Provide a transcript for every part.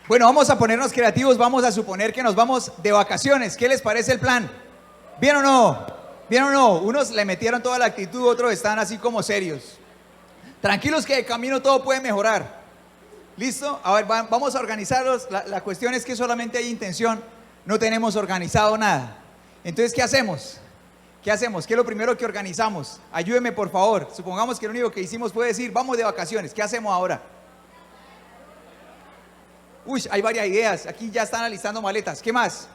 Bueno, vamos a ponernos creativos, vamos a suponer que nos vamos de vacaciones. ¿Qué les parece el plan? ¿Bien o no? ¿Bien o no? Unos le metieron toda la actitud, otros están así como serios. Tranquilos que de camino todo puede mejorar. ¿Listo? A ver, vamos a organizarlos. La cuestión es que solamente hay intención, no tenemos organizado nada. Entonces, ¿qué hacemos? ¿Qué hacemos? ¿Qué es lo primero que organizamos? Ayúdeme, por favor. Supongamos que lo único que hicimos fue decir, vamos de vacaciones. ¿Qué hacemos ahora? Uy, hay varias ideas. Aquí ya están alistando maletas. ¿Qué más?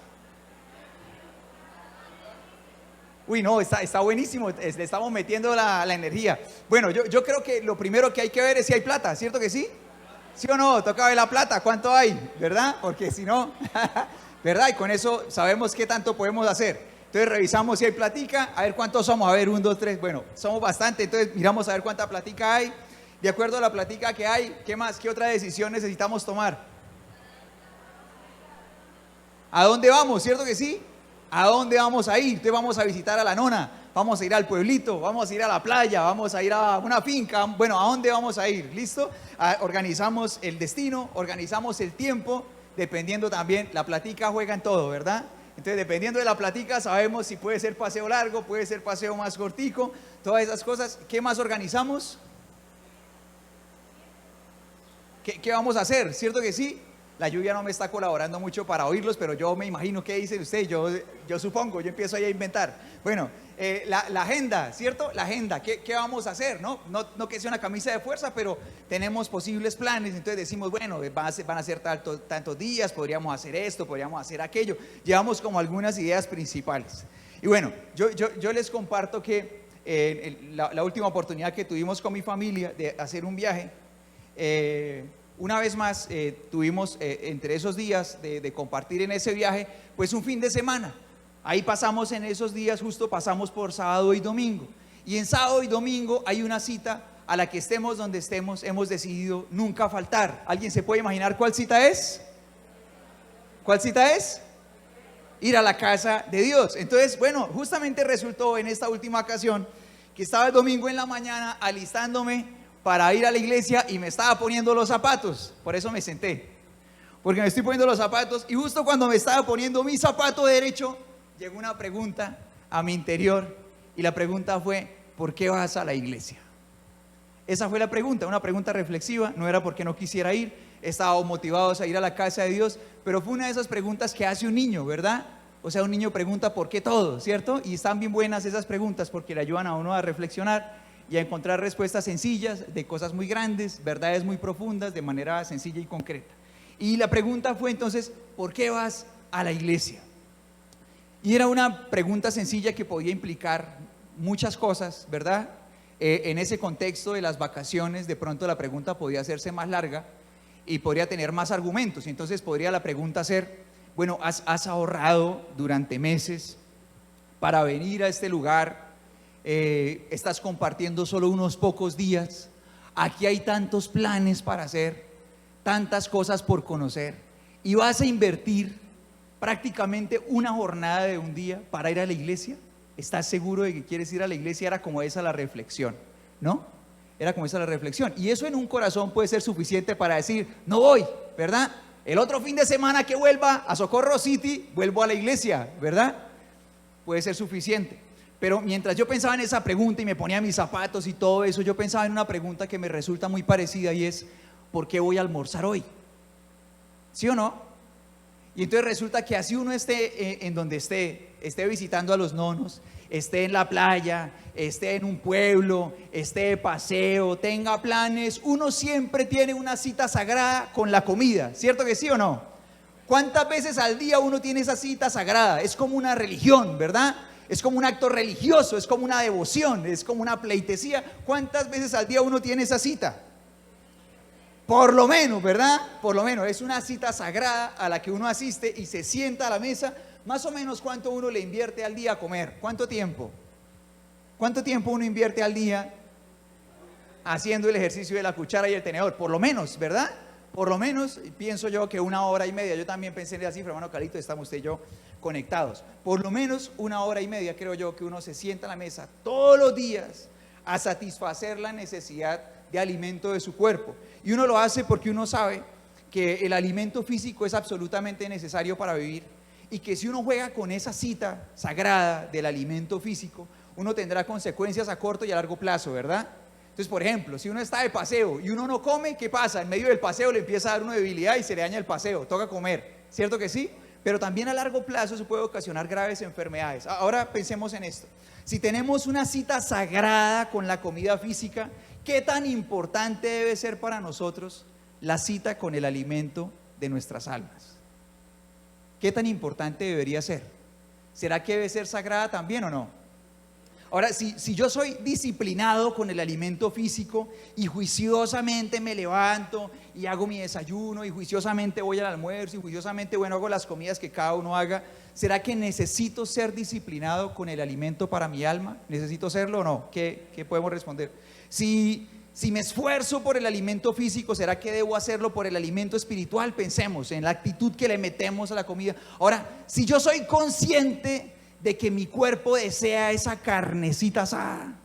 Uy, no, está buenísimo. Le estamos metiendo la energía. Bueno, yo creo que lo primero que hay que ver es si hay plata, ¿cierto que sí? ¿Sí o no? Toca ver la plata, ¿cuánto hay? ¿Verdad? Porque si no, ¿verdad? Y con eso sabemos qué tanto podemos hacer. Entonces revisamos si hay platica, a ver cuántos somos. A ver, 1, 2, 3. Bueno, somos bastante. Entonces miramos a ver cuánta platica hay. De acuerdo a la platica que hay, ¿qué más? ¿Qué otra decisión necesitamos tomar? ¿A dónde vamos? ¿Cierto que sí? ¿A dónde vamos a ir? Entonces vamos a visitar a la nona, vamos a ir al pueblito, vamos a ir a la playa, vamos a ir a una finca. Bueno, ¿a dónde vamos a ir? ¿Listo? Organizamos el destino, organizamos el tiempo, dependiendo también, la platica juega en todo, ¿verdad? Entonces, dependiendo de la platica, sabemos si puede ser paseo largo, puede ser paseo más cortico, todas esas cosas. ¿Qué más organizamos? ¿Qué vamos a hacer? ¿Cierto que sí? La lluvia no me está colaborando mucho para oírlos, pero yo me imagino qué dicen ustedes, yo supongo, yo empiezo ahí a inventar. Bueno, la agenda, ¿cierto? La agenda, ¿qué vamos a hacer? No que sea una camisa de fuerza, pero tenemos posibles planes, entonces decimos, bueno, van a ser tantos días, podríamos hacer esto, podríamos hacer aquello. Llevamos como algunas ideas principales. Y bueno, yo les comparto que la última oportunidad que tuvimos con mi familia de hacer un viaje, una vez más tuvimos entre esos días de compartir en ese viaje, pues un fin de semana. Ahí pasamos en esos días, justo pasamos por sábado y domingo. Y en sábado y domingo hay una cita a la que estemos donde estemos, hemos decidido nunca faltar. ¿Alguien se puede imaginar cuál cita es? ¿Cuál cita es? Ir a la casa de Dios. Entonces, bueno, justamente resultó en esta última ocasión que estaba el domingo en la mañana alistándome para ir a la iglesia y me estaba poniendo los zapatos. Por eso me senté, porque me estoy poniendo los zapatos, y justo cuando me estaba poniendo mi zapato derecho llegó una pregunta a mi interior, y la pregunta fue: ¿por qué vas a la iglesia? Esa fue la pregunta, una pregunta reflexiva. No era porque no quisiera ir, estábamos motivados a ir a la casa de Dios, pero fue una de esas preguntas que hace un niño, ¿verdad? O sea, un niño pregunta ¿por qué todo? ¿Cierto? Y están bien buenas esas preguntas porque le ayudan a uno a reflexionar y a encontrar respuestas sencillas de cosas muy grandes, verdades muy profundas, de manera sencilla y concreta. Y la pregunta fue entonces: ¿por qué vas a la iglesia? Y era una pregunta sencilla que podía implicar muchas cosas, ¿verdad? En ese contexto de las vacaciones, de pronto la pregunta podía hacerse más larga y podría tener más argumentos. Entonces podría la pregunta ser: bueno, ¿has ahorrado durante meses para venir a este lugar? Estás compartiendo solo unos pocos días. Aquí hay tantos planes para hacer, tantas cosas por conocer, y vas a invertir prácticamente una jornada de un día para ir a la iglesia. ¿Estás seguro de que quieres ir a la iglesia? Era como esa la reflexión, ¿no? Era como esa la reflexión, y eso en un corazón puede ser suficiente para decir: no voy, ¿verdad? El otro fin de semana que vuelva a Socorro City, vuelvo a la iglesia, ¿verdad? Puede ser suficiente. Pero mientras yo pensaba en esa pregunta y me ponía mis zapatos y todo eso, yo pensaba en una pregunta que me resulta muy parecida, y es: ¿por qué voy a almorzar hoy? ¿Sí o no? Y entonces resulta que así uno esté en donde esté visitando a los nonos, esté en la playa, esté en un pueblo, esté de paseo, tenga planes, uno siempre tiene una cita sagrada con la comida, ¿cierto que sí o no? ¿Cuántas veces al día uno tiene esa cita sagrada? Es como una religión, ¿verdad? Es como un acto religioso, es como una devoción, es como una pleitesía. ¿Cuántas veces al día uno tiene esa cita? Por lo menos, ¿verdad? Por lo menos, es una cita sagrada a la que uno asiste y se sienta a la mesa. Más o menos, ¿cuánto uno le invierte al día a comer? ¿Cuánto tiempo? ¿Cuánto tiempo uno invierte al día haciendo el ejercicio de la cuchara y el tenedor? Por lo menos, ¿verdad? Por lo menos, pienso yo que 1 hora y media. Yo también pensé en la cifra, hermano Carlito, estamos usted y yo conectados. Por lo menos 1 hora y media creo yo que uno se sienta a la mesa todos los días a satisfacer la necesidad de alimento de su cuerpo. Y uno lo hace porque uno sabe que el alimento físico es absolutamente necesario para vivir y que si uno juega con esa cita sagrada del alimento físico, uno tendrá consecuencias a corto y a largo plazo, ¿verdad? Entonces, por ejemplo, si uno está de paseo y uno no come, ¿qué pasa? En medio del paseo le empieza a dar una debilidad y se le daña el paseo, toca comer, ¿cierto que sí? Pero también a largo plazo eso puede ocasionar graves enfermedades. Ahora pensemos en esto. Si tenemos una cita sagrada con la comida física, ¿qué tan importante debe ser para nosotros la cita con el alimento de nuestras almas? ¿Qué tan importante debería ser? ¿Será que debe ser sagrada también o no? Ahora, si yo soy disciplinado con el alimento físico y juiciosamente me levanto y hago mi desayuno y juiciosamente voy al almuerzo y juiciosamente, bueno, hago las comidas que cada uno haga, ¿será que necesito ser disciplinado con el alimento para mi alma? ¿Necesito serlo o no? ¿Qué podemos responder? Si me esfuerzo por el alimento físico, ¿será que debo hacerlo por el alimento espiritual? Pensemos en la actitud que le metemos a la comida. Ahora, si yo soy consciente de que mi cuerpo desea esa carnecita asada,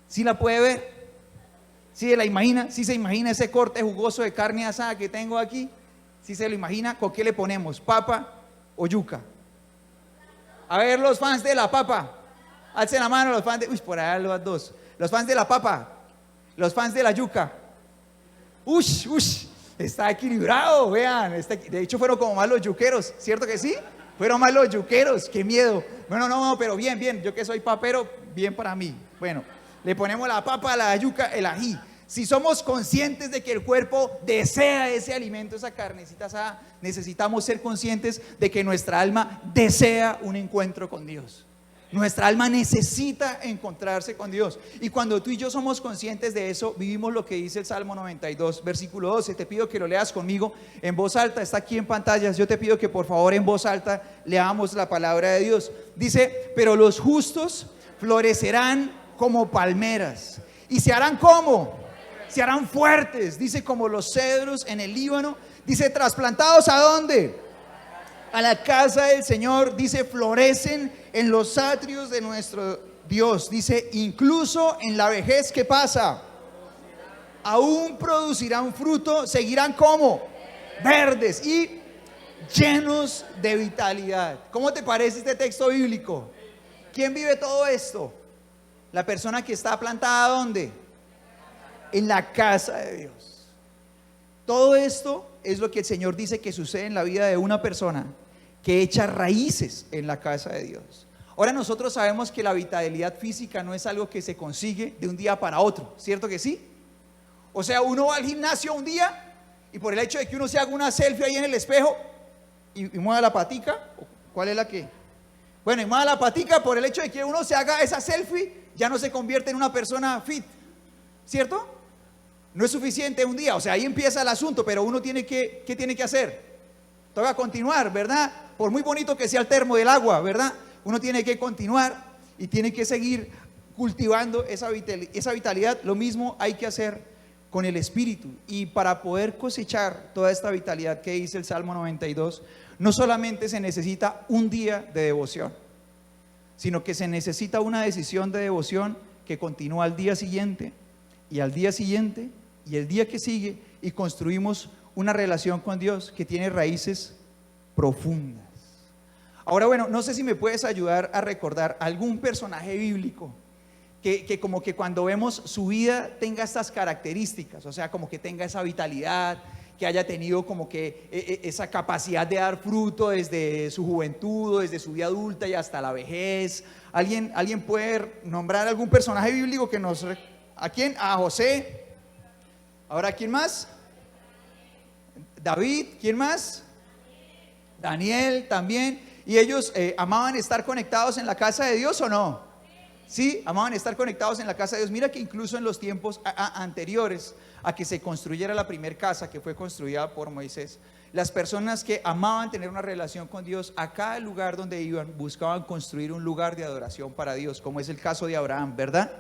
¿sí la puede ver? ¿Sí se la imagina? ¿Sí se imagina ese corte jugoso de carne asada que tengo aquí? ¿Sí se lo imagina? ¿Con qué le ponemos? ¿Papa o yuca? A ver, los fans de la papa, alcen la mano los fans de... Uy, por allá los dos. Los fans de la papa, los fans de la yuca. Ush, está equilibrado, vean. De hecho fueron como más los yuqueros, ¿cierto que sí? Fueron más los yuqueros, qué miedo. Bueno, no, pero bien, yo que soy papero, bien para mí. Bueno, le ponemos la papa, la yuca, el ají. Si somos conscientes de que el cuerpo desea ese alimento, esa carnecita asada, necesitamos ser conscientes de que nuestra alma desea un encuentro con Dios. Nuestra alma necesita encontrarse con Dios. Y cuando tú y yo somos conscientes de eso, vivimos lo que dice el Salmo 92, versículo 12. Te pido que lo leas conmigo en voz alta, está aquí en pantallas. Yo te pido que por favor en voz alta leamos la palabra de Dios. Dice, pero los justos florecerán como palmeras. ¿Y se harán cómo? Se harán fuertes, dice, como los cedros en el Líbano. Dice, trasplantados ¿a dónde? A la casa del Señor. Dice, florecen en los atrios de nuestro Dios. Dice, incluso en la vejez, ¿qué pasa? Aún producirán fruto, seguirán como verdes y llenos de vitalidad. ¿Cómo te parece este texto bíblico? ¿Quién vive todo esto? La persona que está plantada ¿dónde? En la casa de Dios. Todo esto es lo que el Señor dice que sucede en la vida de una persona que echa raíces en la casa de Dios. Ahora nosotros sabemos que la vitalidad física no es algo que se consigue de un día para otro, ¿cierto que sí? O sea, uno va al gimnasio un día y por el hecho de que uno se haga una selfie ahí en el espejo y mueva la patica, ¿cuál es la que? Bueno, y mueva la patica, por el hecho de que uno se haga esa selfie, ya no se convierte en una persona fit, ¿cierto? No es suficiente un día, o sea, ahí empieza el asunto, pero uno tiene que, ¿qué tiene que hacer? Toca continuar, ¿verdad? Por muy bonito que sea el termo del agua, ¿verdad? Uno tiene que continuar y tiene que seguir cultivando esa vitalidad. Lo mismo hay que hacer con el espíritu. Y para poder cosechar toda esta vitalidad que dice el Salmo 92, no solamente se necesita un día de devoción, sino que se necesita una decisión de devoción que continúa al día siguiente y al día siguiente y el día que sigue, y construimos una relación con Dios que tiene raíces profundas. Ahora, bueno, no sé si me puedes ayudar a recordar algún personaje bíblico que como que cuando vemos su vida tenga estas características, o sea, como que tenga esa vitalidad, que haya tenido como que esa capacidad de dar fruto desde su juventud, desde su vida adulta y hasta la vejez. ¿Alguien puede nombrar algún personaje bíblico que nos... ¿A quién? A José. Ahora, ¿quién más? David. ¿Quién más? Daniel también. ¿Y ellos amaban estar conectados en la casa de Dios o no? Sí, amaban estar conectados en la casa de Dios. Mira que incluso en los tiempos anteriores a que se construyera la primera casa que fue construida por Moisés, las personas que amaban tener una relación con Dios, a cada lugar donde iban buscaban construir un lugar de adoración para Dios, como es el caso de Abraham, ¿verdad?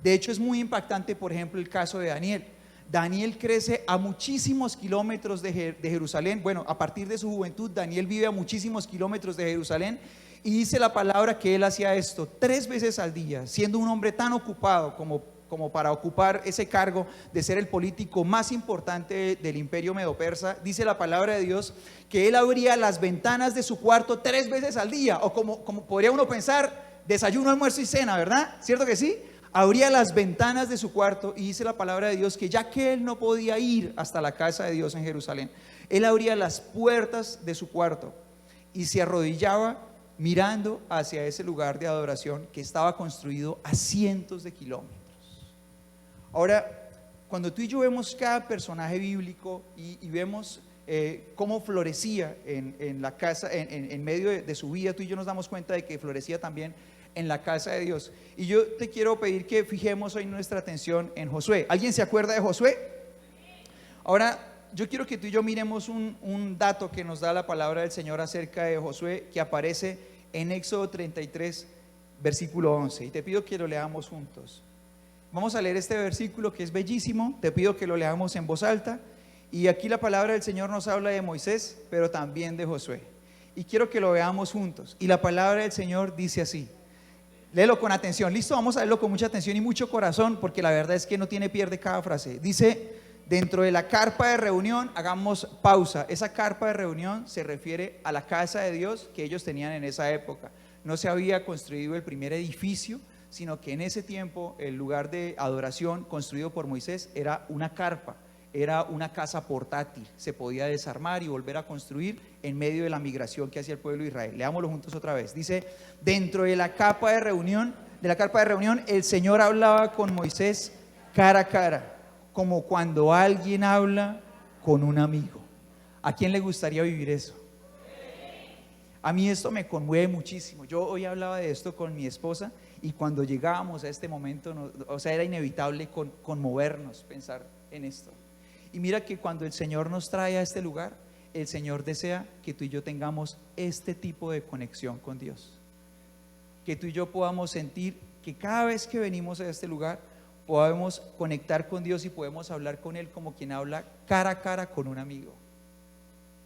De hecho es muy impactante, por ejemplo, el caso de Daniel. Daniel crece a muchísimos kilómetros de Jerusalén. Bueno, a partir de su juventud, Daniel vive a muchísimos kilómetros de Jerusalén. Y dice la palabra que él hacía esto 3 veces al día, siendo un hombre tan ocupado como como para ocupar ese cargo de ser el político más importante del imperio medo-persa, dice la palabra de Dios que él abría las ventanas de su cuarto 3 veces al día, o como podría uno pensar, desayuno, almuerzo y cena, ¿verdad? ¿Cierto que sí? Abría las ventanas de su cuarto y dice la palabra de Dios que ya que él no podía ir hasta la casa de Dios en Jerusalén, él abría las puertas de su cuarto y se arrodillaba mirando hacia ese lugar de adoración que estaba construido a cientos de kilómetros. Ahora, cuando tú y yo vemos cada personaje bíblico y vemos cómo florecía en la casa, en medio de su vida, tú y yo nos damos cuenta de que florecía también en la casa de Dios. Y yo te quiero pedir que fijemos hoy nuestra atención en Josué. ¿Alguien se acuerda de Josué? Ahora, yo quiero que tú y yo miremos un dato que nos da la palabra del Señor acerca de Josué, que aparece en Éxodo 33, versículo 11. Y te pido que lo leamos juntos. Vamos a leer este versículo que es bellísimo. Te pido que lo leamos en voz alta. Y aquí la palabra del Señor nos habla de Moisés, pero también de Josué. Y quiero que lo veamos juntos. Y la palabra del Señor dice así. Léelo con atención. Listo, vamos a leerlo con mucha atención y mucho corazón, porque la verdad es que no tiene pierde cada frase. Dice: dentro de la carpa de reunión, hagamos pausa. Esa carpa de reunión se refiere a la casa de Dios que ellos tenían en esa época. No se había construido el primer edificio, sino que en ese tiempo el lugar de adoración construido por Moisés era una carpa, era una casa portátil. Se podía desarmar y volver a construir en medio de la migración que hacía el pueblo de Israel. Leámoslo juntos otra vez. Dice: dentro de la carpa de reunión, el Señor hablaba con Moisés cara a cara, como cuando alguien habla con un amigo. ¿A quién le gustaría vivir eso? A mí esto me conmueve muchísimo. Yo hoy hablaba de esto con mi esposa y cuando llegábamos a este momento, era inevitable conmovernos, pensar en esto. Y mira que cuando el Señor nos trae a este lugar, el Señor desea que tú y yo tengamos este tipo de conexión con Dios. Que tú y yo podamos sentir que cada vez que venimos a este lugar, podemos conectar con Dios y podemos hablar con Él como quien habla cara a cara con un amigo.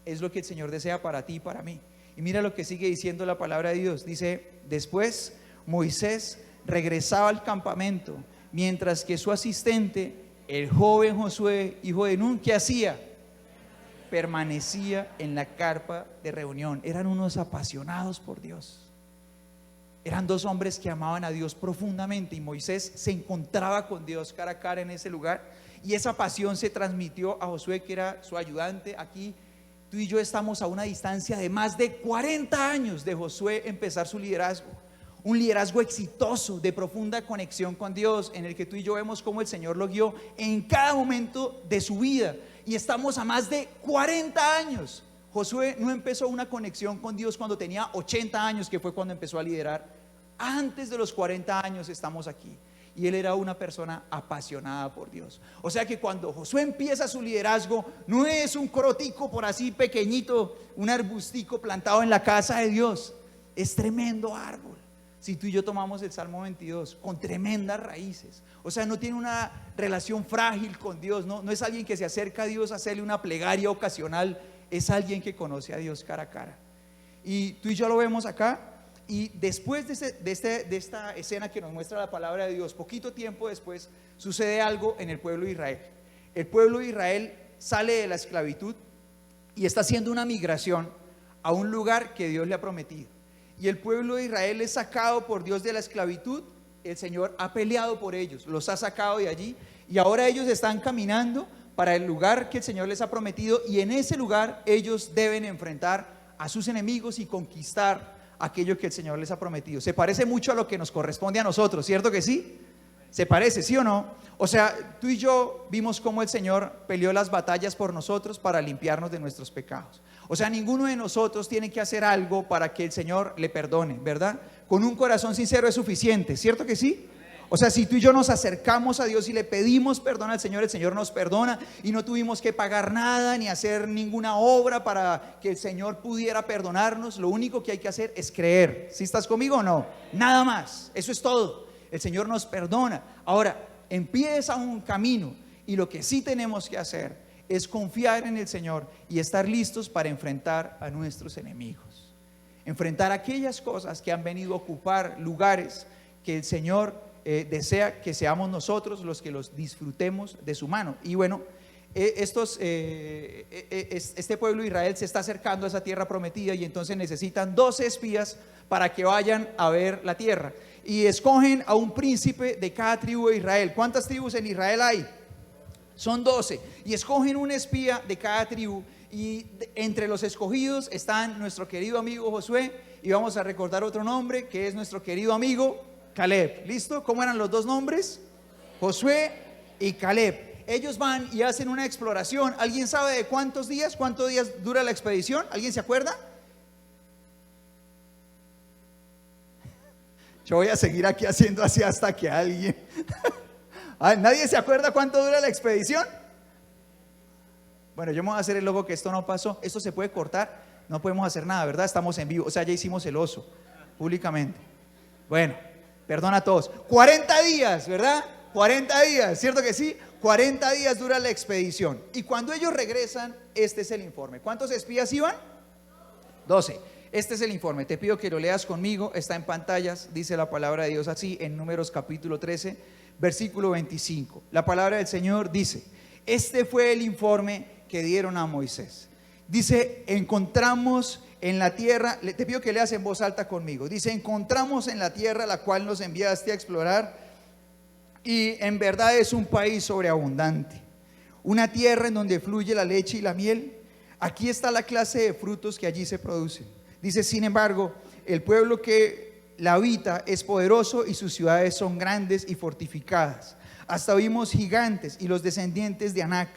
Es lo que el Señor desea para ti y para mí. Y mira lo que sigue diciendo la palabra de Dios. Dice: después Moisés regresaba al campamento, mientras que su asistente, el joven Josué, hijo de Nun, ¿qué hacía? Permanecía en la carpa de reunión. Eran unos apasionados por Dios. Eran 2 hombres que amaban a Dios profundamente, y Moisés se encontraba con Dios cara a cara en ese lugar, y esa pasión se transmitió a Josué, que era su ayudante. Aquí tú y yo estamos a una distancia de más de 40 años de Josué empezar su liderazgo. Un liderazgo exitoso, de profunda conexión con Dios, en el que tú y yo vemos cómo el Señor lo guió en cada momento de su vida. Y estamos a más de 40 años. Josué no empezó una conexión con Dios cuando tenía 80 años, que fue cuando empezó a liderar. Antes de los 40 años estamos aquí. Y él era una persona apasionada por Dios. O sea que cuando Josué empieza su liderazgo, no es un crotico por así pequeñito, un arbustico plantado en la casa de Dios. Es tremendo árbol. Si tú y yo tomamos el Salmo 22, con tremendas raíces. O sea, no tiene una relación frágil con Dios. No es alguien que se acerca a Dios a hacerle una plegaria ocasional. Es alguien que conoce a Dios cara a cara. Y tú y yo lo vemos acá. Y después de esta escena que nos muestra la palabra de Dios, poquito tiempo después, sucede algo en el pueblo de Israel. El pueblo de Israel sale de la esclavitud y está haciendo una migración a un lugar que Dios le ha prometido. Y el pueblo de Israel es sacado por Dios de la esclavitud. El Señor ha peleado por ellos, los ha sacado de allí, y ahora ellos están caminando para el lugar que el Señor les ha prometido, y en ese lugar ellos deben enfrentar a sus enemigos y conquistar aquello que el Señor les ha prometido. Se parece mucho a lo que nos corresponde a nosotros, ¿cierto que sí? ¿Se parece, sí o no? O sea, tú y yo vimos cómo el Señor peleó las batallas por nosotros para limpiarnos de nuestros pecados. O sea, ninguno de nosotros tiene que hacer algo para que el Señor le perdone, ¿verdad? Con un corazón sincero es suficiente, ¿cierto que sí? O sea, si tú y yo nos acercamos a Dios y le pedimos perdón al Señor, el Señor nos perdona, y no tuvimos que pagar nada ni hacer ninguna obra para que el Señor pudiera perdonarnos. Lo único que hay que hacer es creer. ¿Sí estás conmigo o no? Nada más, eso es todo. El Señor nos perdona. Ahora, empieza un camino, y lo que sí tenemos que hacer es confiar en el Señor y estar listos para enfrentar a nuestros enemigos. Enfrentar aquellas cosas que han venido a ocupar lugares que el Señor desea que seamos nosotros los que los disfrutemos de su mano. Y bueno, este pueblo de Israel se está acercando a esa tierra prometida y entonces necesitan 12 espías para que vayan a ver la tierra. Y escogen a un príncipe de cada tribu de Israel. ¿Cuántas tribus en Israel hay? Son 12. Y escogen un espía de cada tribu. Y entre los escogidos están nuestro querido amigo Josué. Y vamos a recordar otro nombre que es nuestro querido amigo Caleb. ¿Listo? ¿Cómo eran los dos nombres? Josué y Caleb. Ellos van y hacen una exploración. ¿Alguien sabe de cuántos días dura la expedición? ¿Alguien se acuerda? Yo voy a seguir aquí haciendo así hasta que alguien ¿nadie se acuerda cuánto dura la expedición? Bueno, yo me voy a hacer el logo que esto no pasó. Esto se puede cortar, no podemos hacer nada, ¿verdad? Estamos en vivo, o sea, ya hicimos el oso públicamente. Bueno, perdón a todos. 40 días, ¿verdad? 40 días, ¿cierto que sí? 40 días dura la expedición. Y cuando ellos regresan, este es el informe. ¿Cuántos espías iban? 12. Este es el informe, te pido que lo leas conmigo, está en pantallas, dice la palabra de Dios así en Números capítulo 13, versículo 25. La palabra del Señor dice: este fue el informe que dieron a Moisés. Dice: encontramos en la tierra, te pido que leas en voz alta conmigo. Dice: encontramos en la tierra la cual nos enviaste a explorar, y en verdad es un país sobreabundante, una tierra en donde fluye la leche y la miel. Aquí está la clase de frutos que allí se producen. Dice: sin embargo, el pueblo que la habita es poderoso y sus ciudades son grandes y fortificadas. Hasta vimos gigantes y los descendientes de Anac.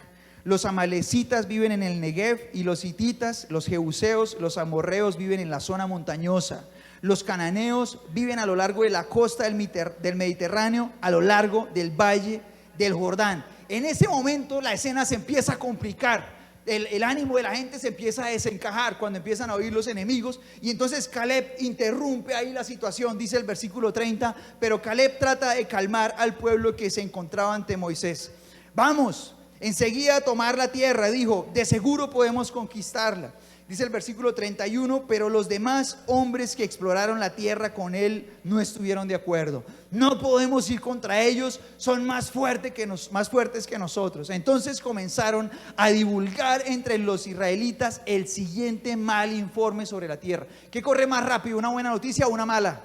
Los amalecitas viven en el Negev, y los hititas, los jebuseos, los amorreos viven en la zona montañosa. Los cananeos viven a lo largo de la costa del Mediterráneo, a lo largo del valle del Jordán. En ese momento la escena se empieza a complicar. El ánimo de la gente se empieza a desencajar cuando empiezan a oír los enemigos. Y entonces Caleb interrumpe ahí la situación. Dice el versículo 30: pero Caleb trata de calmar al pueblo que se encontraba ante Moisés. Vamos enseguida a tomar la tierra, dijo, de seguro podemos conquistarla. Dice el versículo 31: pero los demás hombres que exploraron la tierra con él no estuvieron de acuerdo. No podemos ir contra ellos, son más fuertes que nosotros. Entonces comenzaron a divulgar entre los israelitas el siguiente mal informe sobre la tierra. ¿Qué corre más rápido, una buena noticia o una mala?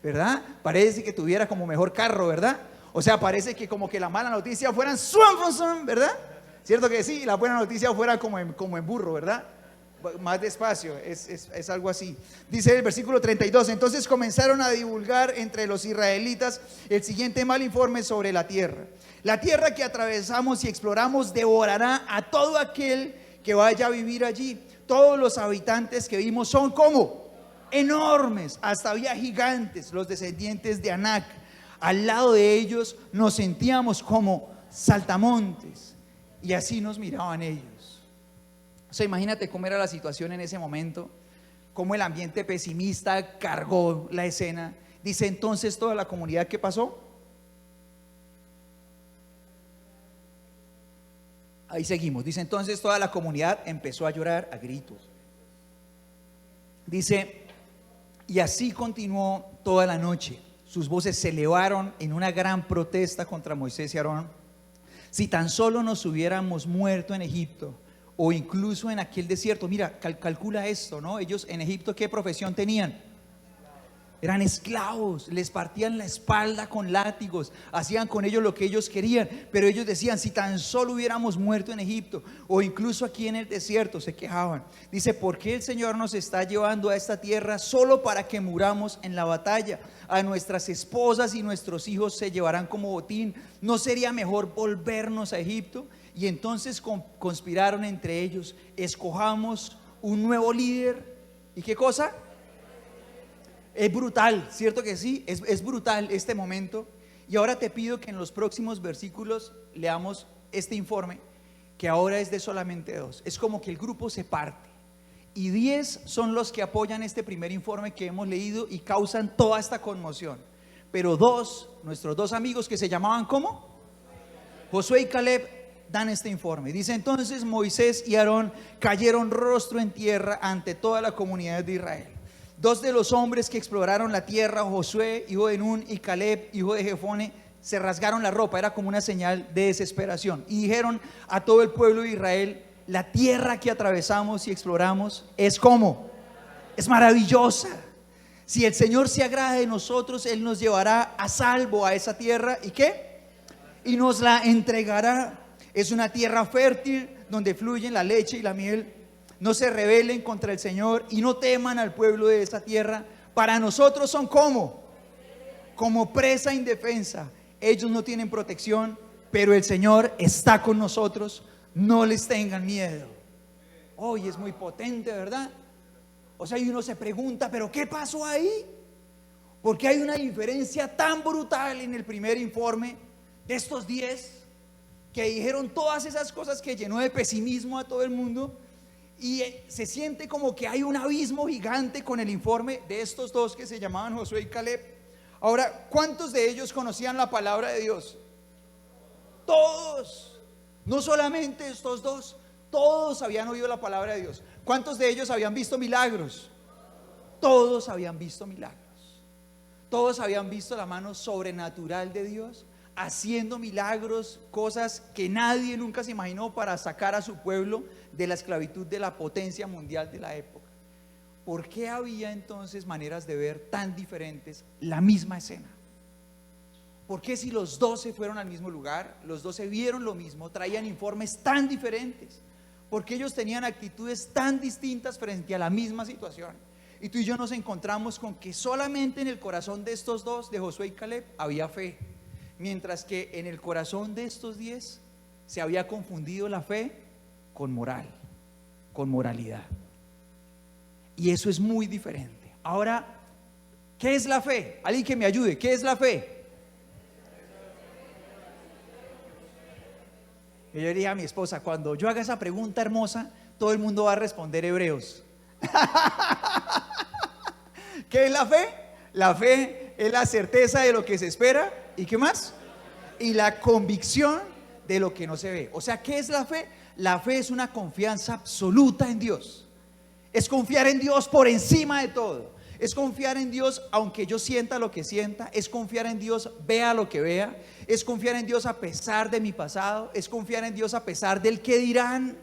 ¿Verdad? Parece que tuviera como mejor carro, ¿verdad? O sea, parece que como que la mala noticia fueran ¿verdad? ¿Cierto que sí? La buena noticia fuera como en burro, ¿verdad? Más despacio, es algo así. Dice el versículo 32: entonces comenzaron a divulgar entre los israelitas el siguiente mal informe sobre la tierra. La tierra que atravesamos y exploramos devorará a todo aquel que vaya a vivir allí. Todos los habitantes que vimos son como enormes, hasta había gigantes, los descendientes de Anac. Al lado de ellos nos sentíamos como saltamontes. Y así nos miraban ellos. O sea, imagínate cómo era la situación en ese momento, cómo el ambiente pesimista cargó la escena. Dice entonces toda la comunidad, ¿qué pasó? Ahí seguimos. Dice entonces toda la comunidad empezó a llorar a gritos. Dice: y así continuó toda la noche. Sus voces se elevaron en una gran protesta contra Moisés y Aarón. Si tan solo nos hubiéramos muerto en Egipto, o incluso en aquel desierto. Mira, calcula esto, ¿no? Ellos en Egipto, ¿qué profesión tenían? Eran esclavos, les partían la espalda con látigos, hacían con ellos lo que ellos querían. Pero ellos decían: si tan solo hubiéramos muerto en Egipto, o incluso aquí en el desierto, se quejaban. Dice: ¿por qué el Señor nos está llevando a esta tierra solo para que muramos en la batalla? A nuestras esposas y nuestros hijos se llevarán como botín. ¿No sería mejor volvernos a Egipto? Y entonces conspiraron entre ellos: escojamos un nuevo líder. ¿Y qué cosa? Es brutal, ¿cierto que sí? Es brutal este momento. Y ahora te pido que en los próximos versículos leamos este informe, que ahora es de solamente 2. Es como que el grupo se parte, y 10 son los que apoyan este primer informe que hemos leído y causan toda esta conmoción. Pero 2, nuestros 2 amigos que se llamaban ¿cómo? Josué y Caleb, dan este informe. Dice entonces: Moisés y Aarón cayeron rostro en tierra ante toda la comunidad de Israel. dos de los hombres que exploraron la tierra, Josué, hijo de Nun, y Caleb, hijo de Jefone, se rasgaron la ropa, era como una señal de desesperación, y dijeron a todo el pueblo de Israel: la tierra que atravesamos y exploramos es como, es maravillosa. Si el Señor se agrada de nosotros, Él nos llevará a salvo a esa tierra. ¿Y qué? Y nos la entregará. Es una tierra fértil donde fluyen la leche y la miel. No se rebelen contra el Señor y no teman al pueblo de esa tierra. Para nosotros son como presa indefensa. Ellos no tienen protección, pero el Señor está con nosotros. No les tengan miedo. Hoy es muy potente, ¿verdad? O sea, y uno se pregunta, ¿pero qué pasó ahí? Porque hay una diferencia tan brutal en el primer informe de estos 10 que dijeron todas esas cosas que llenó de pesimismo a todo el mundo, y se siente como que hay un abismo gigante con el informe de estos dos que se llamaban Josué y Caleb. Ahora, ¿cuántos de ellos conocían la palabra de Dios? Todos. No solamente estos dos, todos habían oído la palabra de Dios. ¿Cuántos de ellos habían visto milagros? Todos habían visto milagros. Todos habían visto la mano sobrenatural de Dios haciendo milagros, cosas que nadie nunca se imaginó para sacar a su pueblo de la esclavitud de la potencia mundial de la época. ¿Por qué había entonces maneras de ver tan diferentes la misma escena? ¿Por qué si los 12 fueron al mismo lugar, los 12 vieron lo mismo, traían informes tan diferentes? Porque ellos tenían actitudes tan distintas frente a la misma situación. Y tú y yo nos encontramos con que solamente en el corazón de estos dos, de Josué y Caleb, había fe, mientras que en el corazón de estos 10 se había confundido la fe con moral, con moralidad. Y eso es muy diferente. Ahora, ¿qué es la fe? Alguien que me ayude, ¿qué es la fe? Yo le dije a mi esposa: cuando yo haga esa pregunta hermosa, todo el mundo va a responder Hebreos. ¿Qué es la fe? La fe es la certeza de lo que se espera. ¿Y qué más? Y la convicción de lo que no se ve. O sea, ¿qué es la fe? La fe es una confianza absoluta en Dios. Es confiar en Dios por encima de todo. Es confiar en Dios aunque yo sienta lo que sienta. Es confiar en Dios vea lo que vea. Es confiar en Dios a pesar de mi pasado. Es confiar en Dios a pesar del que dirán.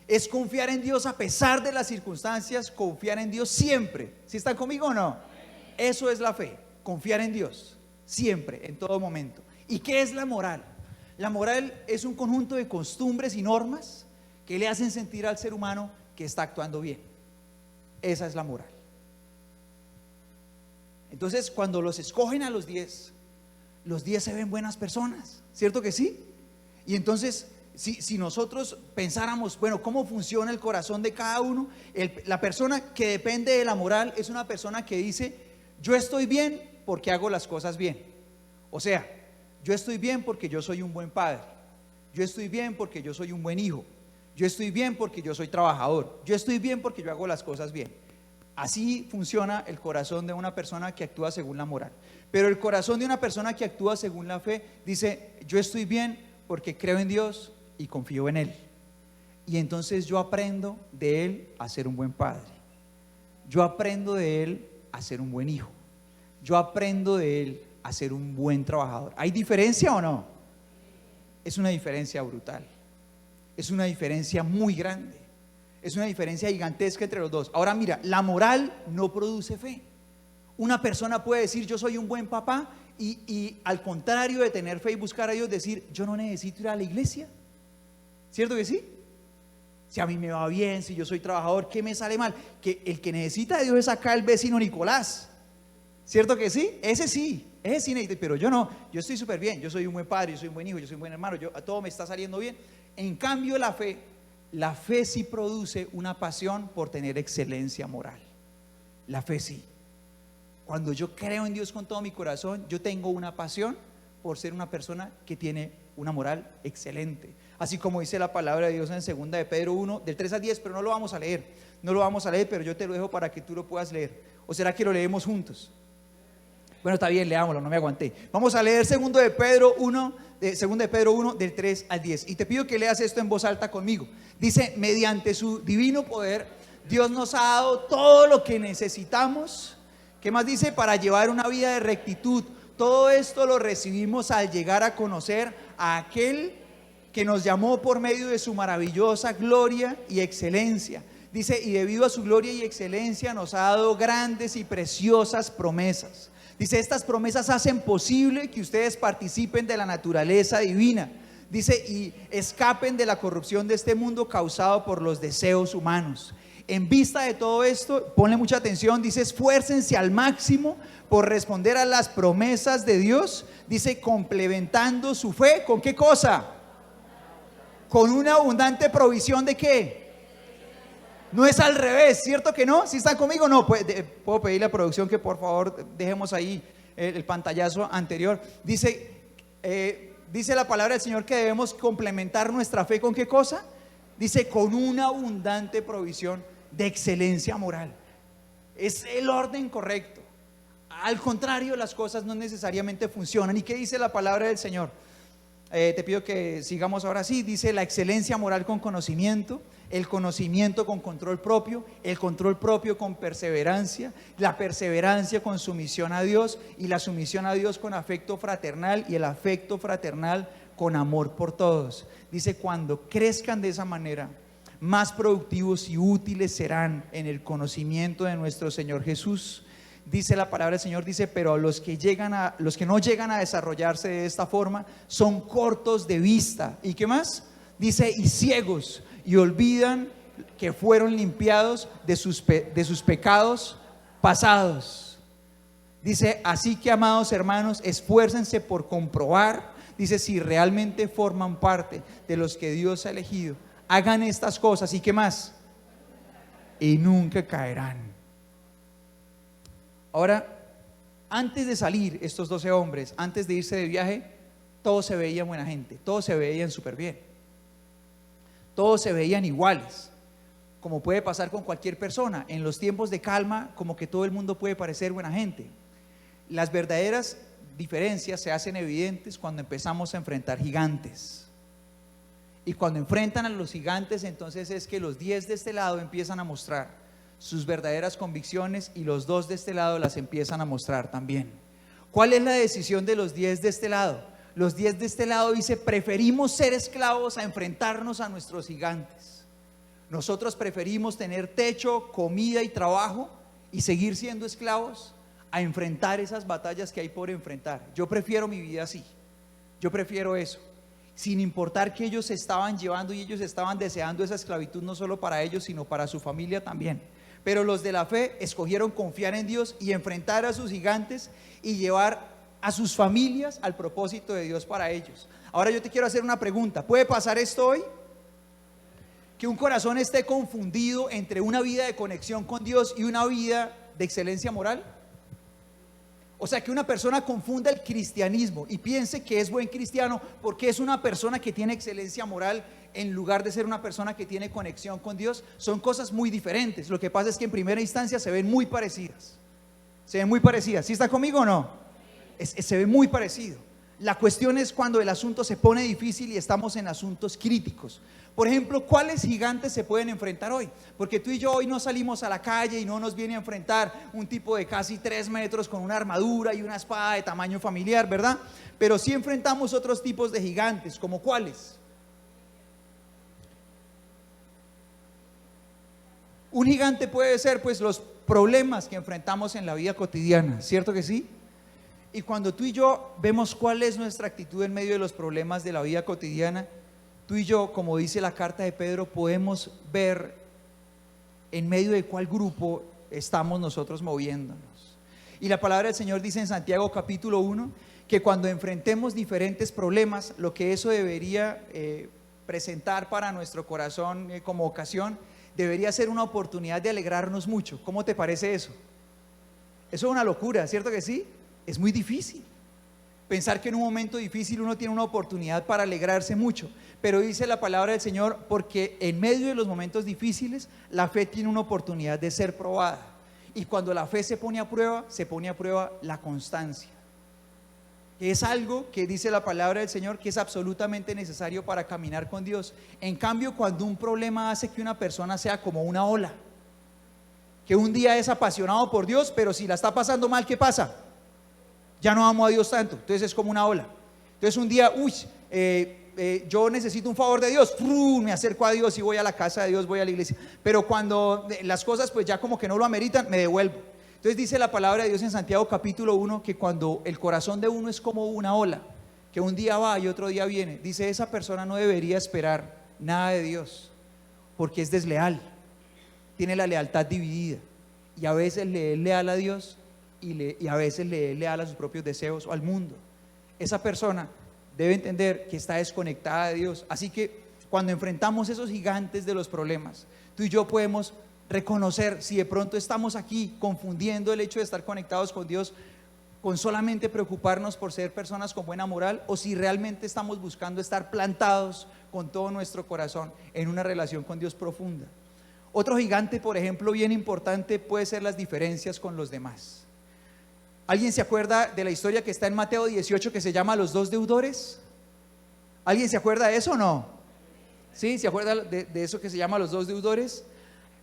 Es confiar en Dios a pesar de las circunstancias. Confiar en Dios siempre. ¿Sí están conmigo o no? Eso es la fe. Confiar en Dios siempre, en todo momento. ¿Y qué es la moral? La moral es un conjunto de costumbres y normas que le hacen sentir al ser humano que está actuando bien. Esa es la moral. Entonces, cuando los escogen a los 10 se ven buenas personas, ¿cierto que sí? Y entonces, si nosotros pensáramos, bueno, ¿cómo funciona el corazón de cada uno? La persona que depende de la moral es una persona que dice: yo estoy bien porque hago las cosas bien. O sea, yo estoy bien porque yo soy un buen padre. Yo estoy bien porque yo soy un buen hijo. Yo estoy bien porque yo soy trabajador. Yo estoy bien porque yo hago las cosas bien. Así funciona el corazón de una persona que actúa según la moral. Pero el corazón de una persona que actúa según la fe dice: yo estoy bien porque creo en Dios y confío en Él. Y entonces yo aprendo de Él a ser un buen padre. Yo aprendo de Él a ser un buen hijo. Yo aprendo de Él a ser un buen trabajador. ¿Hay diferencia o no? Es una diferencia brutal. Es una diferencia muy grande. Es una diferencia gigantesca entre los dos. Ahora mira, la moral no produce fe. Una persona puede decir: yo soy un buen papá, y al contrario de tener fe y buscar a Dios, decir: yo no necesito ir a la iglesia. ¿Cierto que sí? Si a mí me va bien, si yo soy trabajador, ¿qué me sale mal? Que el que necesita de Dios es acá el vecino Nicolás. ¿Cierto que sí? Ese sí necesita, pero yo no. Yo estoy súper bien, yo soy un buen padre, yo soy un buen hijo, yo soy un buen hermano, todo me está saliendo bien. En cambio la fe sí produce una pasión por tener excelencia moral. La fe sí. Cuando yo creo en Dios con todo mi corazón, yo tengo una pasión por ser una persona que tiene una moral excelente. Así como dice la palabra de Dios en 2 de Pedro 1, del 3 al 10, pero no lo vamos a leer. No lo vamos a leer, pero yo te lo dejo para que tú lo puedas leer. ¿O será que lo leemos juntos? Bueno, está bien, leámoslo, no me aguanté. Vamos a leer 2 de Pedro 1, del 3 al 10. Y te pido que leas esto en voz alta conmigo. Dice: mediante su divino poder Dios nos ha dado todo lo que necesitamos. ¿Qué más dice? Para llevar una vida de rectitud. Todo esto lo recibimos al llegar a conocer a aquel que nos llamó por medio de su maravillosa gloria y excelencia. Dice, y debido a su gloria y excelencia nos ha dado grandes y preciosas promesas. Dice, estas promesas hacen posible que ustedes participen de la naturaleza divina. Dice, y escapen de la corrupción de este mundo causado por los deseos humanos. En vista de todo esto, ponle mucha atención, dice, esfuércense al máximo por responder a las promesas de Dios. Dice, complementando su fe, ¿con qué cosa? Con una abundante provisión ¿de qué? No es al revés, ¿cierto que no? ¿Sí están conmigo? No, puedo pedirle a producción que por favor dejemos ahí el pantallazo anterior. Dice la palabra del Señor que debemos complementar nuestra fe ¿con qué cosa? Dice, con una abundante provisión de excelencia moral. Es el orden correcto. Al contrario, las cosas no necesariamente funcionan. ¿Y qué dice la palabra del Señor? Te pido que sigamos ahora sí. Dice, la excelencia moral con conocimiento, el conocimiento con control propio, el control propio con perseverancia, la perseverancia con sumisión a Dios, y la sumisión a Dios con afecto fraternal, y el afecto fraternal con amor por todos. Dice, cuando crezcan de esa manera, más productivos y útiles serán en el conocimiento de nuestro Señor Jesús. Dice la palabra del Señor, dice, pero los que no llegan a desarrollarse de esta forma son cortos de vista. ¿Y qué más? Dice, y ciegos, y olvidan que fueron limpiados de sus pecados pasados. Dice, así que amados hermanos, esfuércense por comprobar, dice, si realmente forman parte de los que Dios ha elegido. Hagan estas cosas, ¿y qué más? Y nunca caerán. Ahora, antes de salir estos 12 hombres, antes de irse de viaje, todos se veían buena gente, todos se veían súper bien, todos se veían iguales, como puede pasar con cualquier persona. En los tiempos de calma, como que todo el mundo puede parecer buena gente. Las verdaderas diferencias se hacen evidentes cuando empezamos a enfrentar gigantes. Y cuando enfrentan a los gigantes, entonces es que los 10 de este lado empiezan a mostrar sus verdaderas convicciones, y los 2 de este lado las empiezan a mostrar también. ¿Cuál es la decisión de los 10 de este lado? Los 10 de este lado dice, preferimos ser esclavos a enfrentarnos a nuestros gigantes. Nosotros preferimos tener techo, comida y trabajo y seguir siendo esclavos a enfrentar esas batallas que hay por enfrentar. Yo prefiero mi vida así, yo prefiero eso, sin importar que ellos estaban llevando y ellos estaban deseando esa esclavitud no solo para ellos, sino para su familia también. Pero los de la fe escogieron confiar en Dios y enfrentar a sus gigantes y llevar a sus familias al propósito de Dios para ellos. Ahora yo te quiero hacer una pregunta. ¿Puede pasar esto hoy? Que un corazón esté confundido entre una vida de conexión con Dios y una vida de excelencia moral. O sea, que una persona confunda el cristianismo y piense que es buen cristiano porque es una persona que tiene excelencia moral, en lugar de ser una persona que tiene conexión con Dios. Son cosas muy diferentes. Lo que pasa es que en primera instancia se ven muy parecidas. Se ven muy parecidas. ¿Sí está conmigo o no? Se ve muy parecido. La cuestión es cuando el asunto se pone difícil y estamos en asuntos críticos. Por ejemplo, ¿cuáles gigantes se pueden enfrentar hoy? Porque tú y yo hoy no salimos a la calle y no nos viene a enfrentar un tipo de casi 3 metros con una armadura y una espada de tamaño familiar, ¿verdad? Pero sí enfrentamos otros tipos de gigantes. ¿Como cuáles? Un gigante puede ser pues los problemas que enfrentamos en la vida cotidiana, ¿cierto que sí? Y cuando tú y yo vemos cuál es nuestra actitud en medio de los problemas de la vida cotidiana, tú y yo, como dice la carta de Pedro, podemos ver en medio de cuál grupo estamos nosotros moviéndonos. Y la palabra del Señor dice en Santiago capítulo 1 que cuando enfrentemos diferentes problemas, lo que eso debería presentar para nuestro corazón como ocasión, debería ser una oportunidad de alegrarnos mucho. ¿Cómo te parece eso? Eso es una locura, ¿cierto que sí? Es muy difícil pensar que en un momento difícil uno tiene una oportunidad para alegrarse mucho, pero dice la palabra del Señor, porque en medio de los momentos difíciles la fe tiene una oportunidad de ser probada, y cuando la fe se pone a prueba la constancia, que es algo que dice la palabra del Señor que es absolutamente necesario para caminar con Dios. En cambio, cuando un problema hace que una persona sea como una ola, que un día es apasionado por Dios, pero si la está pasando mal, ¿qué pasa? Ya no amo a Dios tanto, entonces es como una ola. Entonces un día, yo necesito un favor de Dios, me acerco a Dios y voy a la casa de Dios, voy a la iglesia, pero cuando las cosas pues ya como que no lo ameritan, me devuelvo. Entonces dice la palabra de Dios en Santiago capítulo 1 que cuando el corazón de uno es como una ola, que un día va y otro día viene, dice esa persona no debería esperar nada de Dios, porque es desleal, tiene la lealtad dividida, y a veces le es leal a Dios y a veces le es leal a sus propios deseos o al mundo. Esa persona debe entender que está desconectada de Dios. Así que cuando enfrentamos esos gigantes de los problemas, tú y yo podemos reconocer si de pronto estamos aquí confundiendo el hecho de estar conectados con Dios con solamente preocuparnos por ser personas con buena moral, o si realmente estamos buscando estar plantados con todo nuestro corazón en una relación con Dios profunda. Otro gigante, por ejemplo, bien importante puede ser las diferencias con los demás. ¿Alguien se acuerda de la historia que está en Mateo 18 que se llama los dos deudores? ¿Alguien se acuerda de eso o no? ¿Sí? ¿Se acuerda de eso que se llama los dos deudores?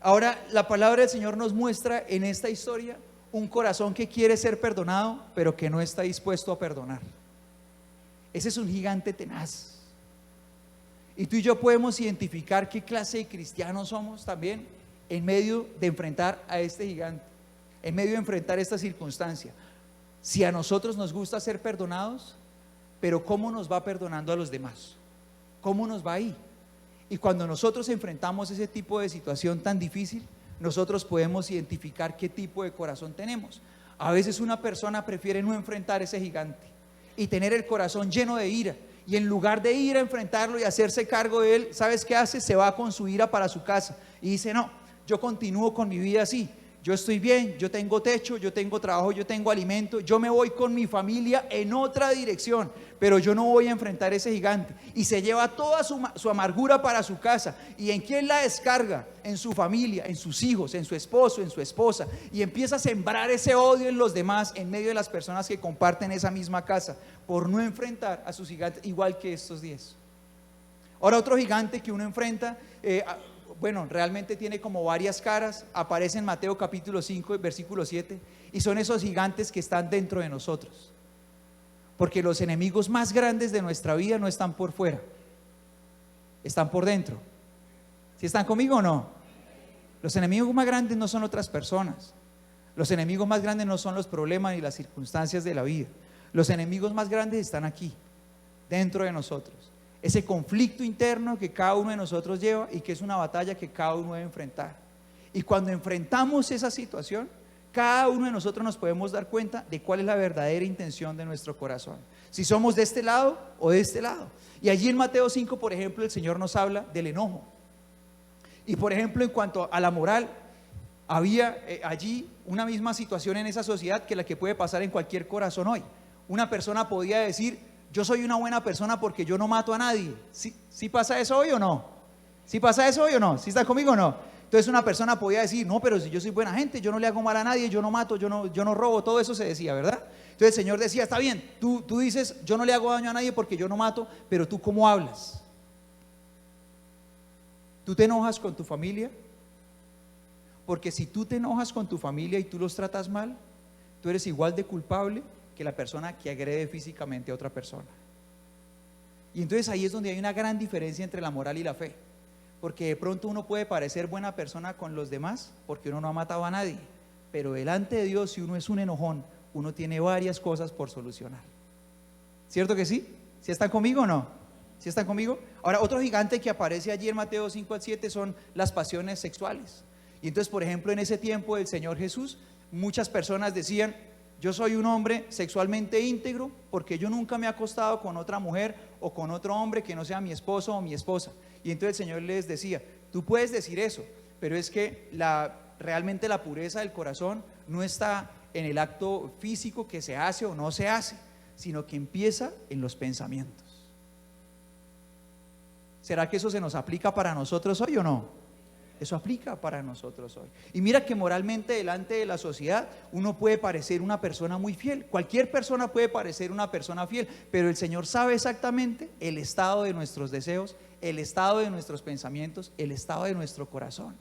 Ahora, la palabra del Señor nos muestra en esta historia un corazón que quiere ser perdonado, pero que no está dispuesto a perdonar. Ese es un gigante tenaz. Y tú y yo podemos identificar qué clase de cristianos somos también en medio de enfrentar a este gigante, en medio de enfrentar esta circunstancia. Si a nosotros nos gusta ser perdonados, pero ¿cómo nos va perdonando a los demás? ¿Cómo nos va ahí? Y cuando nosotros enfrentamos ese tipo de situación tan difícil, nosotros podemos identificar qué tipo de corazón tenemos. A veces una persona prefiere no enfrentar ese gigante y tener el corazón lleno de ira, y en lugar de ir a enfrentarlo y hacerse cargo de él, ¿sabes qué hace? Se va con su ira para su casa y dice: no, yo continúo con mi vida así, yo estoy bien, yo tengo techo, yo tengo trabajo, yo tengo alimento, yo me voy con mi familia en otra dirección, pero yo no voy a enfrentar ese gigante. Y se lleva toda su amargura para su casa. ¿Y en quién la descarga? En su familia, en sus hijos, en su esposo, en su esposa, y empieza a sembrar ese odio en los demás, en medio de las personas que comparten esa misma casa, por no enfrentar a sus gigantes, igual que estos 10. Ahora, otro gigante que uno enfrenta, realmente tiene como varias caras, aparece en Mateo capítulo 5, versículo 7, y son esos gigantes que están dentro de nosotros. Porque los enemigos más grandes de nuestra vida no están por fuera, están por dentro. ¿Sí están conmigo o no? Los enemigos más grandes no son otras personas. Los enemigos más grandes no son los problemas ni las circunstancias de la vida. Los enemigos más grandes están aquí, dentro de nosotros. Ese conflicto interno que cada uno de nosotros lleva y que es una batalla que cada uno debe enfrentar. Y cuando enfrentamos esa situación, cada uno de nosotros nos podemos dar cuenta de cuál es la verdadera intención de nuestro corazón, si somos de este lado o de este lado. Y allí en Mateo 5, por ejemplo, el Señor nos habla del enojo. Y por ejemplo, en cuanto a la moral, había allí una misma situación en esa sociedad que la que puede pasar en cualquier corazón hoy. Una persona podía decir: yo soy una buena persona porque yo no mato a nadie. ¿Sí pasa eso hoy o no? ¿Sí pasa eso hoy o no? ¿Sí está conmigo o no? Entonces una persona podía decir: no, pero si yo soy buena gente, yo no le hago mal a nadie, yo no mato, yo no robo. Todo eso se decía, ¿verdad? Entonces el Señor decía: está bien, tú dices yo no le hago daño a nadie porque yo no mato, pero tú ¿cómo hablas? ¿Tú te enojas con tu familia? Porque si tú te enojas con tu familia y tú los tratas mal, tú eres igual de culpable que la persona que agrede físicamente a otra persona. Y entonces ahí es donde hay una gran diferencia entre la moral y la fe, porque de pronto uno puede parecer buena persona con los demás porque uno no ha matado a nadie, pero delante de Dios, si uno es un enojón, uno tiene varias cosas por solucionar. ¿Cierto que sí? ¿Sí están conmigo o no? ¿Sí están conmigo? Ahora, otro gigante que aparece allí en Mateo 5 al 7 son las pasiones sexuales. Y entonces, por ejemplo, en ese tiempo del Señor Jesús, muchas personas decían: yo soy un hombre sexualmente íntegro porque yo nunca me he acostado con otra mujer o con otro hombre que no sea mi esposo o mi esposa. Y entonces el Señor les decía: tú puedes decir eso, pero es que realmente la pureza del corazón no está en el acto físico que se hace o no se hace, sino que empieza en los pensamientos. ¿Será que eso se nos aplica para nosotros hoy o no? Eso aplica para nosotros hoy. Y mira que moralmente delante de la sociedad uno puede parecer una persona muy fiel. Cualquier persona puede parecer una persona fiel, pero el Señor sabe exactamente el estado de nuestros deseos, el estado de nuestros pensamientos, el estado de nuestro corazón.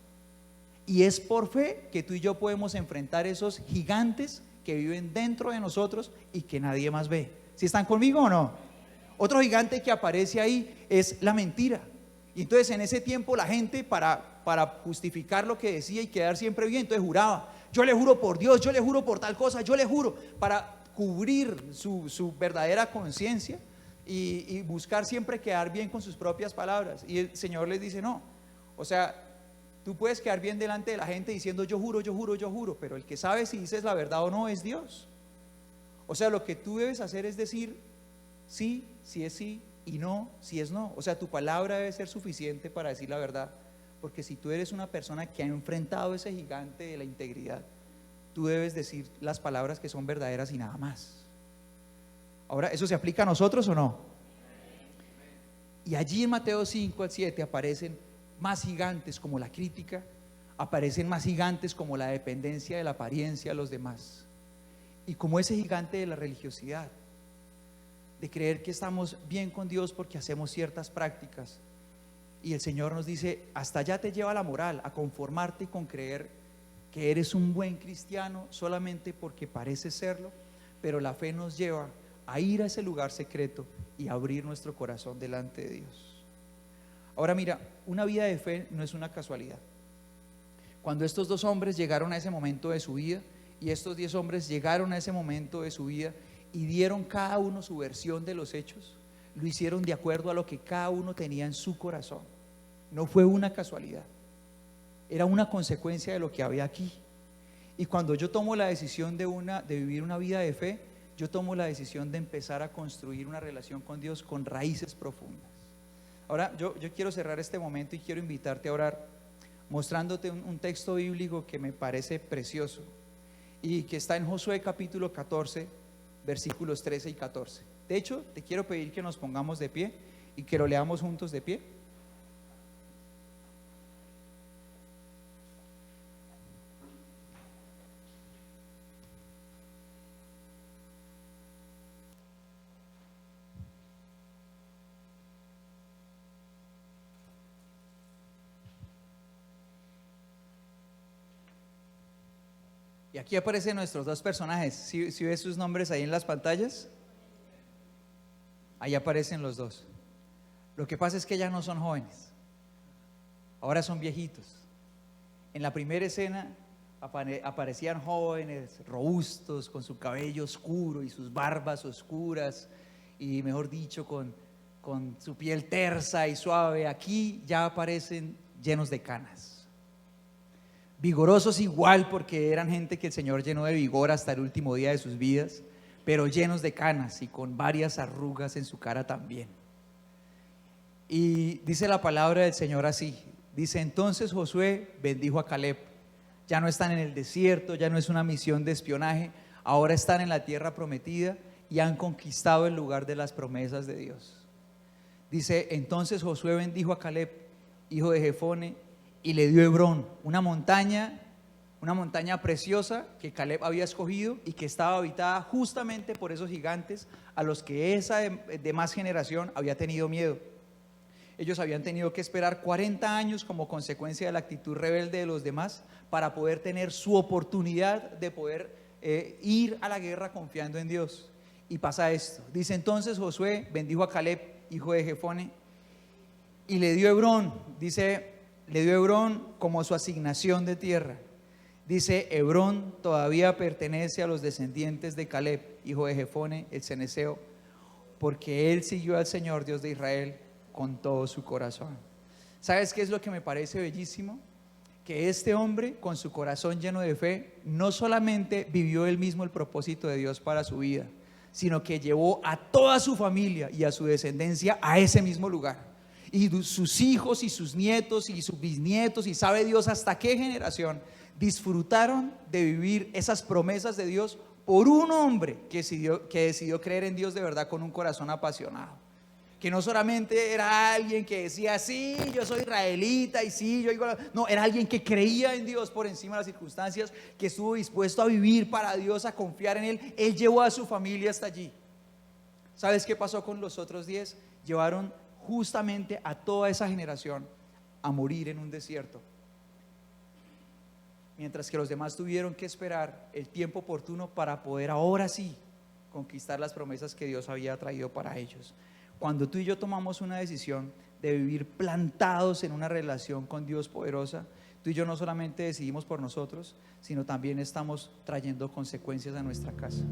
Y es por fe que tú y yo podemos enfrentar esos gigantes que viven dentro de nosotros y que nadie más ve. ¿Sí están conmigo o no? Otro gigante que aparece ahí es la mentira. Y entonces en ese tiempo la gente para justificar lo que decía y quedar siempre bien, entonces juraba: yo le juro por Dios, yo le juro por tal cosa, yo le juro, para cubrir su verdadera conciencia y buscar siempre quedar bien con sus propias palabras. Y el Señor les dice: no, o sea, tú puedes quedar bien delante de la gente diciendo yo juro, yo juro, yo juro, pero el que sabe si dices la verdad o no es Dios. O sea, lo que tú debes hacer es decir sí, si es sí, y no, si es no. O sea, tu palabra debe ser suficiente para decir la verdad, porque si tú eres una persona que ha enfrentado ese gigante de la integridad, tú debes decir las palabras que son verdaderas y nada más. Ahora, ¿eso se aplica a nosotros o no? Y allí en Mateo 5 al 7 aparecen más gigantes como la crítica, aparecen más gigantes como la dependencia de la apariencia de los demás, y como ese gigante de la religiosidad, de creer que estamos bien con Dios porque hacemos ciertas prácticas. Y el Señor nos dice: hasta allá te lleva la moral, a conformarte con creer que eres un buen cristiano solamente porque pareces serlo, pero la fe nos lleva a ir a ese lugar secreto y abrir nuestro corazón delante de Dios. Ahora mira, una vida de fe no es una casualidad. Cuando estos dos hombres llegaron a ese momento de su vida, y estos 10 hombres llegaron a ese momento de su vida y dieron cada uno su versión de los hechos, lo hicieron de acuerdo a lo que cada uno tenía en su corazón. No fue una casualidad, era una consecuencia de lo que había aquí. Y cuando yo tomo la decisión de vivir una vida de fe, yo tomo la decisión de empezar a construir una relación con Dios con raíces profundas. Ahora yo quiero cerrar este momento y quiero invitarte a orar mostrándote un texto bíblico que me parece precioso y que está en Josué capítulo 14, versículos 13 y 14. De hecho, te quiero pedir que nos pongamos de pie y que lo leamos juntos de pie. Y aquí aparecen nuestros dos personajes. ¿Sí ves sus nombres ahí en las pantallas? Ahí aparecen los dos. Lo que pasa es que ya no son jóvenes, ahora son viejitos. En la primera escena aparecían jóvenes, robustos, con su cabello oscuro y sus barbas oscuras, y mejor dicho, con su piel tersa y suave. Aquí ya aparecen llenos de canas, vigorosos igual, porque eran gente que el Señor llenó de vigor hasta el último día de sus vidas, pero llenos de canas y con varias arrugas en su cara también. Y dice la palabra del Señor así, dice: entonces Josué bendijo a Caleb. Ya no están en el desierto, ya no es una misión de espionaje, ahora están en la tierra prometida y han conquistado el lugar de las promesas de Dios. Dice: entonces Josué bendijo a Caleb, hijo de Jefone, y le dio Hebrón, una montaña preciosa que Caleb había escogido y que estaba habitada justamente por esos gigantes a los que esa demás generación había tenido miedo. Ellos habían tenido que esperar 40 años como consecuencia de la actitud rebelde de los demás para poder tener su oportunidad de poder ir a la guerra confiando en Dios. Y pasa esto, dice: entonces Josué bendijo a Caleb, hijo de Jefone, y le dio Hebrón. Dice, le dio Hebrón como su asignación de tierra. Dice: Hebrón todavía pertenece a los descendientes de Caleb, hijo de Jefone, el cenezeo, porque él siguió al Señor Dios de Israel con todo su corazón. ¿Sabes qué es lo que me parece bellísimo? Que este hombre, con su corazón lleno de fe, no solamente vivió él mismo el propósito de Dios para su vida, sino que llevó a toda su familia y a su descendencia a ese mismo lugar. Y sus hijos y sus nietos y sus bisnietos, y sabe Dios hasta qué generación, disfrutaron de vivir esas promesas de Dios por un hombre que decidió creer en Dios de verdad con un corazón apasionado. Que no solamente era alguien que decía: sí, yo soy israelita y sí, yo igual. No, era alguien que creía en Dios por encima de las circunstancias, que estuvo dispuesto a vivir para Dios, a confiar en Él. Él llevó a su familia hasta allí. ¿Sabes qué pasó con los otros 10? Llevaron justamente a toda esa generación a morir en un desierto. mientras que los demás tuvieron que esperar el tiempo oportuno para poder ahora sí conquistar las promesas que Dios había traído para ellos. Cuando tú y yo tomamos una decisión de vivir plantados en una relación con Dios poderosa, tú y yo no solamente decidimos por nosotros, sino también estamos trayendo consecuencias a nuestra casa.